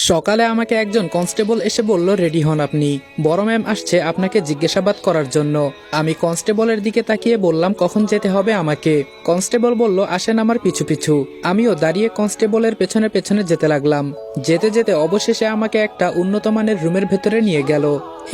সকালে আমাকে একজন কনস্টেবল এসে বলল, রেডি হন, আপনি বড় ম্যাম আসছে আপনাকে জিজ্ঞাসাবাদ করার জন্য। আমি কনস্টেবলের দিকে তাকিয়ে বললাম, কখন যেতে হবে আমাকে? কনস্টেবল বলল, আসেন আমার পিছু পিছু। আমিও দাঁড়িয়ে কনস্টেবলের পেছনে পেছনে যেতে লাগলাম। যেতে যেতে অবশেষে আমাকে একটা উন্নত মানের রুমের ভেতরে নিয়ে গেল।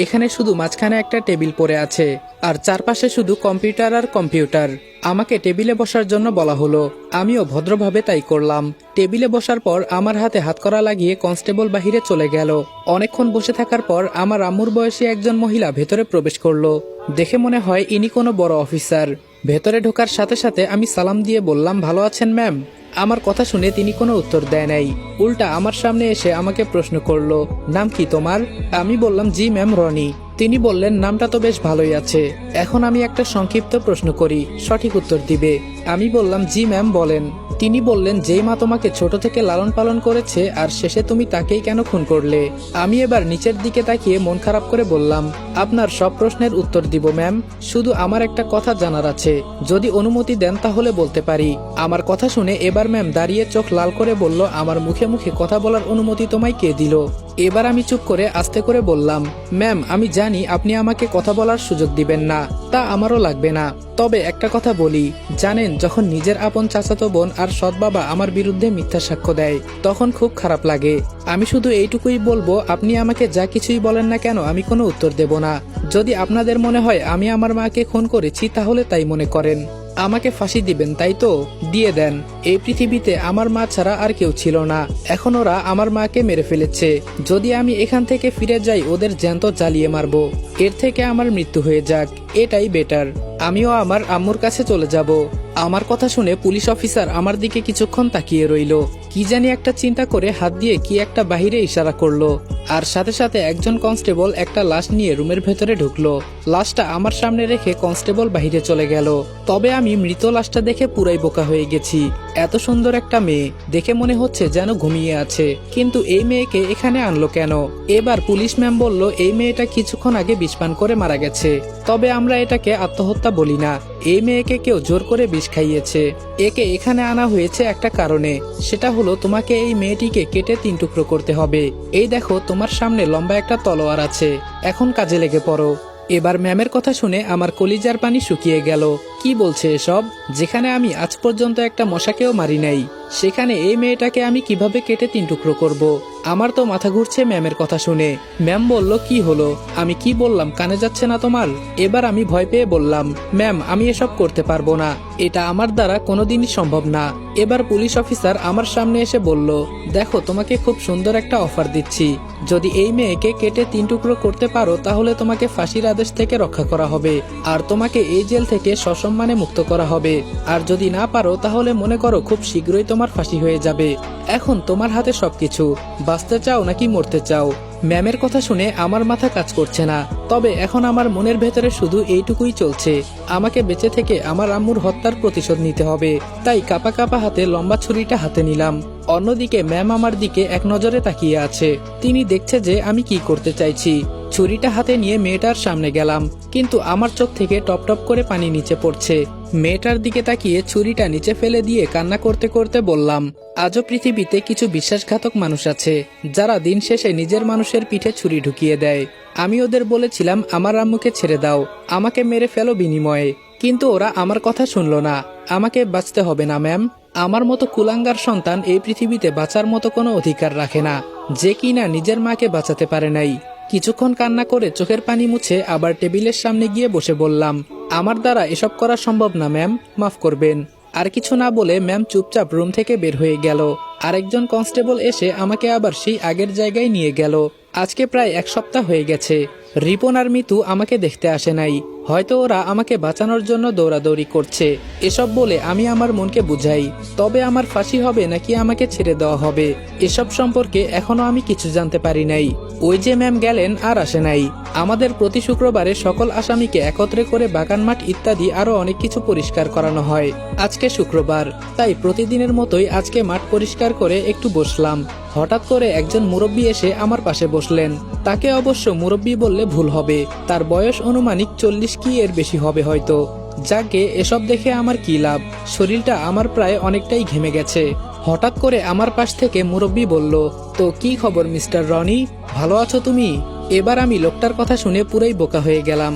এখানে শুধু মাঝখানে একটা টেবিল পড়ে আছে আর চারপাশে শুধু কম্পিউটার আর কম্পিউটার। আমাকে টেবিলে বসার জন্য বলা হলো। আমিও ভদ্রভাবে তাই করলাম। টেবিলে বসার পর আমার হাতে হাতকড়া লাগিয়ে কনস্টেবল বাহিরে চলে গেল। অনেকক্ষণ বসে থাকার পর আমার আম্মুর বয়সী একজন মহিলা ভেতরে প্রবেশ করলো। দেখে মনে হয় ইনি কোনো বড় অফিসার। ভেতরে ঢোকার সাথে সাথে আমি সালাম দিয়ে বললাম, ভালো আছেন ম্যাম? আমার কথা শুনে তিনি কোনো উত্তর দেয় নাই। উল্টা আমার সামনে এসে আমাকে প্রশ্ন করলো, নাম কি তোমার? আমি বললাম, জি ম্যাম, রনি। তিনি বললেন, নামটা তো বেশ ভালোই আছে। এখন আমি একটা সংক্ষিপ্ত প্রশ্ন করি, সঠিক উত্তর দিবে। আমি বললাম, জি ম্যাম, বলেন। তিনি বললেন, যেই মা তোমাকে ছোট থেকে লালন পালন করেছে আর শেষে তুমি তাকেই কেন খুন করলে? আমি এবার নিচের দিকে তাকিয়ে মন খারাপ করে বললাম, আপনার সব প্রশ্নের উত্তর দিব ম্যাম, শুধু আমার একটা কথা জানার আছে, যদি অনুমতি দেন তাহলে বলতে পারি। আমার কথা শুনে এবার ম্যাম দাঁড়িয়ে চোখ লাল করে বলল, আমার মুখে মুখে কথা বলার অনুমতি তোমায় কে দিল? এবার আমি চুপ করে আস্তে করে বললাম, ম্যাম আমি জানি আপনি আমাকে কথা বলার সুযোগ দিবেন না, তা আমারও লাগবে না। তবে একটা কথা বলি, জানেন যখন নিজের আপন চাচাতো বোন আর সৎ বাবা আমার বিরুদ্ধে মিথ্যা সাক্ষ্য দেয় তখন খুব খারাপ লাগে। আমি শুধু এইটুকুই বলবো, আপনি আমাকে যা কিছুই বলেন না কেন আমি কোনো উত্তর দেব না। যদি আপনাদের মনে হয় আমি আমার মাকে খুন করেছি তাহলে তাই মনে করেন। আমাকে ফাঁসি দিবেন তাই তো? দিয়ে দেন। এই পৃথিবীতে আমার মা ছাড়া আর কেউ ছিল না, এখন ওরা আমার মাকে মেরে ফেলেছে। যদি আমি এখান থেকে ফিরে যাই ওদের জ্যান্ত জ্বালিয়ে মারবো, এর থেকে আমার মৃত্যু হয়ে যাক, এটাই বেটার। আমিও আমার আম্মুর কাছে চলে যাব। আমার কথা শুনে পুলিশ অফিসার আমার দিকে কিছুক্ষণ তাকিয়ে রইল। কি জানি একটা চিন্তা করে হাত দিয়ে কি একটা বাহিরে ইশারা করলো, আর সাথে সাথে একজন কনস্টেবল একটা লাশ নিয়ে রুমের ভেতরে ঢুকলো। লাশটা আমার সামনে রেখে কনস্টেবল বাহিরে চলে গেল। তবে আমি মৃত লাশটা দেখে পুরাই বোকা হয়ে গেছি। এত সুন্দর একটা মেয়ে, দেখে মনে হচ্ছে যেন ঘুমিয়ে আছে, কিন্তু এই মেয়েকে এখানে আনলো কেন? এবার পুলিশ ম্যাম বলল, এই মেয়েটা কিছুক্ষণ আগে বিষপান করে মারা গেছে। তবে আমরা এটাকে আত্মহত্যা বলি না, এই মেয়েকে কেউ জোর করে বিষ খাইয়েছে। একে এখানে আনা হয়েছে একটা কারণে, সেটা হলো তোমাকে এই মেয়েটিকে কেটে 3 টুকরো করতে হবে। এই দেখো তোমার সামনে লম্বা একটা তলোয়ার আছে, এখন কাজে লেগে পড়ো। এবার ম্যামের কথা শুনে আমার কলিজার পানি শুকিয়ে গেল। কি বলছে এসব? যেখানে আমি আজ পর্যন্ত একটা মশাকেও মারি নাই, সেখানে এই মেয়েটাকে আমি কিভাবে কেটে 3 টুকরো করব? আমার তো মাথা ঘুরছে ম্যামের কথা শুনে। ম্যাম বলল, কি হলো? আমি কি বললাম কানে যাচ্ছে না তোমার? এবার আমি ভয় পেয়ে বললাম, ম্যাম আমি এসব করতে পারবো না, এটা আমার দ্বারা কোনোদিনই সম্ভব না। এবার পুলিশ অফিসার আমার সামনে এসে বলল, দেখো তোমাকে খুব সুন্দর একটা অফার দিচ্ছি, যদি এই মেয়েকে কেটে 3 টুকরো করতে পারো তাহলে তোমাকে ফাঁসির আদেশ থেকে রক্ষা করা হবে আর তোমাকে এই জেল থেকে সসম্মানে মুক্ত করা হবে। আর যদি না পারো তাহলে মনে করো খুব শীঘ্রই তোমার ফাঁসি হয়ে যাবে। এখন তোমার হাতে সবকিছু, বাঁচতে চাও নাকি মরতে চাও? ম্যামের কথা শুনে আমার মাথা কাজ করছে না, তবে এখন আমার মনের ভেতরে শুধু এইটুকুই চলছে, আমাকে বেঁচে থেকে আমার আম্মুর হত্যার প্রতিশোধ নিতে হবে। তাই কাপা কাপা হাতে লম্বা ছুরিটা হাতে নিলাম। অন্যদিকে ম্যাম আমার দিকে এক নজরে তাকিয়ে আছে, তিনি দেখছে যে আমি কি করতে চাইছি। ছুরিটা হাতে নিয়ে মেয়েটার সামনে গেলাম, কিন্তু আমার চোখ থেকে টপ টপ করে পানি নিচে পড়ছে। মেয়েটার দিকে তাকিয়ে ছুরিটা নিচে ফেলে দিয়ে কান্না করতে করতে বললাম, আজও পৃথিবীতে কিছু বিশ্বাসঘাতক মানুষ আছে যারা দিন শেষে নিজের মানুষের পিঠে ছুরি ঢুকিয়ে দেয়। আমি ওদের বলেছিলাম আমার আম্মুকে ছেড়ে দাও, আমাকে মেরে ফেলো বিনিময়ে, কিন্তু ওরা আমার কথা শুনলো না। আমাকে বাঁচতে হবে না ম্যাম, আমার মতো কুলাঙ্গার সন্তান এই পৃথিবীতে বাঁচার মতো কোনো অধিকার রাখে না, যে কিনা নিজের মাকে বাঁচাতে পারে নাই। কিছুক্ষণ কান্না করে চোখের পানি মুছে আবার টেবিলের সামনে গিয়ে বসে বললাম, আমার দ্বারা এসব করা সম্ভব না ম্যাম, মাফ করবেন। আর কিছু না বলে ম্যাম চুপচাপ রুম থেকে বের হয়ে গেল। আরেকজন কনস্টেবল এসে আমাকে আবার সেই আগের জায়গায় নিয়ে গেল। আজকে প্রায় 1 সপ্তাহ হয়ে গেছে। রিপন আর মিতু আমাকে দেখতে আসে নাই, হয়তো ওরা আমাকে বাঁচানোর জন্য দৌড়াদৌড়ি করছে। এসব বলে আমি আমার মনকে বুঝাই, তবে আমার ফাঁসি হবে নাকি আমাকে ছেড়ে দেওয়া হবে এসব সম্পর্কে এখনো আমি কিছু জানতে পারি নাই। ওই যে ম্যাম গেলেন আর আসে নাই। আমাদের প্রতি শুক্রবারে সকল আসামিকে একত্রে করে বাগান মাঠ ইত্যাদি আরো অনেক কিছু পরিষ্কার করানো হয়। আজকে শুক্রবার, তাই প্রতিদিনের মতোই আজকে মাঠ পরিষ্কার করে একটু বসলাম। হঠাৎ করে একজন মুরব্বী এসে আমার পাশে বসলেন। তাকে অবশ্য মুরব্বী বললে ভুল হবে, তার বয়স অনুমানিক 40 কি এর বেশি হবে হয়তো। যাকে এসব দেখে আমার কি লাভ, শরীরটা আমার প্রায় অনেকটাই ঘেমে গেছে। হঠাৎ করে আমার পাশ থেকে মুরব্বি বলল, তো কি খবর মিস্টার রনি, ভালো আছো তুমি? এবার আমি লোকটার কথা শুনে পুরোই বোকা হয়ে গেলাম।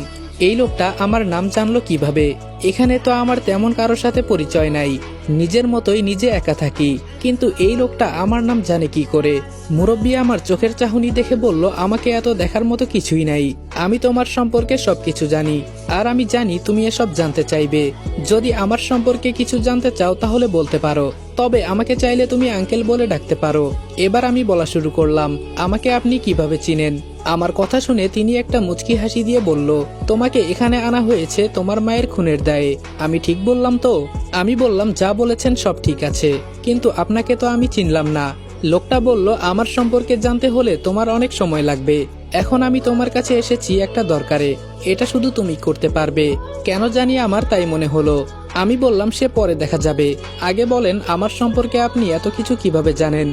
এই লোকটা আমার নাম জানলো কিভাবে? এখানে তো আমার তেমন কারোর সাথে পরিচয় নাই, নিজের মতোই নিজে একা থাকি, কিন্তু এই লোকটা আমার নাম জানে কি করে? মুরব্বি আমার চোখের চাহনি দেখে বলল, আমাকে এত দেখার মতো কিছুই নাই, আমি তোমার সম্পর্কে সবকিছু জানি, আর আমি জানি তুমি এসব জানতে চাইবে। যদি আমার সম্পর্কে কিছু জানতে চাও তাহলে বলতে পারো, তবে আমাকে চাইলে তুমি আঙ্কেল বলে ডাকতে পারো। এবার আমি বলা শুরু করলাম, আমাকে আপনি কিভাবে চিনেন? আমার কথা শুনে তিনি একটা মুচকি হাসি দিয়ে বলল, তোমাকে এখানে আনা হয়েছে তোমার মায়ের খুনের দায়ে। আমি ঠিক বললাম তো? আমি বললাম, যা বলেছেন সব ঠিক আছে, কিন্তু আপনাকে তো আমি চিনলাম না। লোকটা বলল, আমার সম্পর্কে জানতে হলে তোমার অনেক সময় লাগবে, এখন আমি তোমার কাছে এসেছি একটা দরকারে, এটা শুধু তুমি করতে পারবে। কেন জানি আমার তাই মনে হলো। আমি বললাম, সে পরে দেখা যাবে, আগে বলেন আমার সম্পর্কে আপনি এত কিছু কিভাবে জানেন?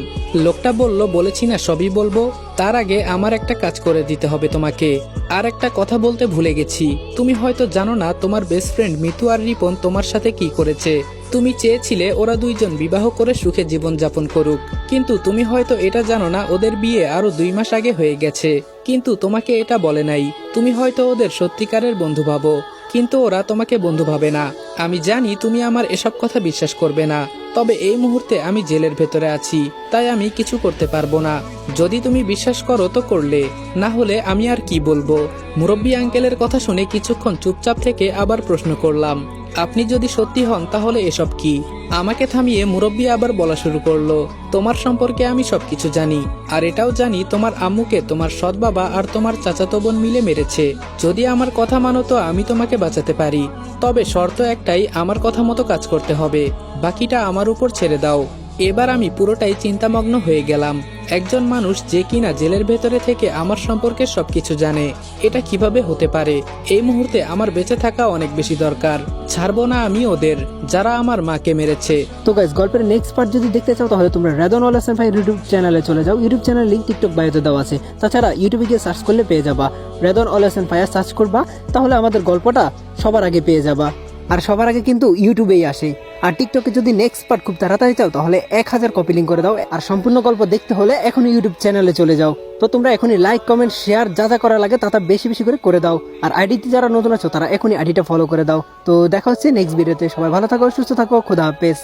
লোকটা বলল, বলেছি না সবই বলবো, তার আগে আমার একটা কাজ করে দিতে হবে তোমাকে। আর একটা কথা বলতে ভুলে গেছি, তুমি হয়তো জানো না তোমার বেস্ট ফ্রেন্ড মিতু আর রিপন তোমার সাথে কি করেছে। তুমি চেয়েছিলে ওরা দুইজন বিবাহ করে সুখে জীবন যাপন করুক, কিন্তু তুমি হয়তো এটা জানো না ওদের বিয়ে আরো 2 মাস আগে হয়ে গেছে, কিন্তু তোমাকে এটা বলে নাই। তুমি হয়তো ওদের সত্যিকারের বন্ধু ভাবো, কিন্তু ওরা তোমাকে বন্ধু ভাবে না। আমি জানি তুমি আমার এসব কথা বিশ্বাস করবে না, তবে এই মুহূর্তে আমি জেলের ভেতরে আছি, তাই আমি কিছু করতে পারবো না। যদি তুমি বিশ্বাস করো তো করলে, না হলে আমি আর কি বলবো। মুরব্বী আঙ্কেলের কথা শুনে কিছুক্ষণ চুপচাপ থেকে আবার প্রশ্ন করলাম, আপনি যদি সত্যি হন তাহলে এসব কি? আমাকে থামিয়ে মুরব্বী আবার বলা শুরু করলো, তোমার সম্পর্কে আমি সবকিছু জানি, আর এটাও জানি তোমার আম্মুকে তোমার সৎ বাবা আর তোমার চাচাতো বোন মিলে মেরেছে। যদি আমার কথা মানো তো আমি তোমাকে বাঁচাতে পারি, তবে শর্ত একটাই, আমার কথা মতো কাজ করতে হবে, বাকিটা আমার উপর ছেড়ে দাও। এবার আমি পুরোটাই চিন্তামগ্ন হয়ে গেলাম। একজন মানুষ যে কিনা জেলের ভেতরে থেকে আমার সম্পর্কে সবকিছু জানে, এটা কিভাবে হতে পারে? এই মুহূর্তে আমার বেঁচে থাকা অনেক বেশি দরকার। ছাড়বো না আমি ওদের, যারা আমার মাকে মেরেছে। তো গাইস, গল্পের নেক্সট পার্ট যদি দেখতে চাও তাহলে তোমরা রেদন অল হাসান ভাই ইউটিউব চ্যানেলে চলে যাও। ইউটিউব চ্যানেল লিংক টিকটক বায়োতে দেওয়া আছে, তাছাড়া ইউটিউবে গিয়ে সার্চ করলে পেয়ে যাবা, রেদন অল হাসান ভাইয়া সার্চ করবা, তাহলে আমাদের গল্পটা সবার আগে পেয়ে যাবা। আর সবার আগে কিন্তু ইউটিউবেই আসে। আর টিকটকে যদি নেক্সট পার্ট খুব তাড়াতাড়ি চাও তাহলে 1000 কপি লিঙ্ক করে দাও। আর সম্পূর্ণ গল্প দেখতে হলে এখনই ইউটিউব চ্যানেলে চলে যাও। তো তোমরা এখনই লাইক, কমেন্ট, শেয়ার যা যা করা লাগে তা বেশি বেশি করে দাও। আর আইডিতে যারা নতুন আছো তারা এখনই আইডিটা ফলো করে দাও। তো দেখা হচ্ছে নেক্সট ভিডিওতে। সবাই ভালো থাকো, সুস্থ থাকো, খোদা হাফেজ।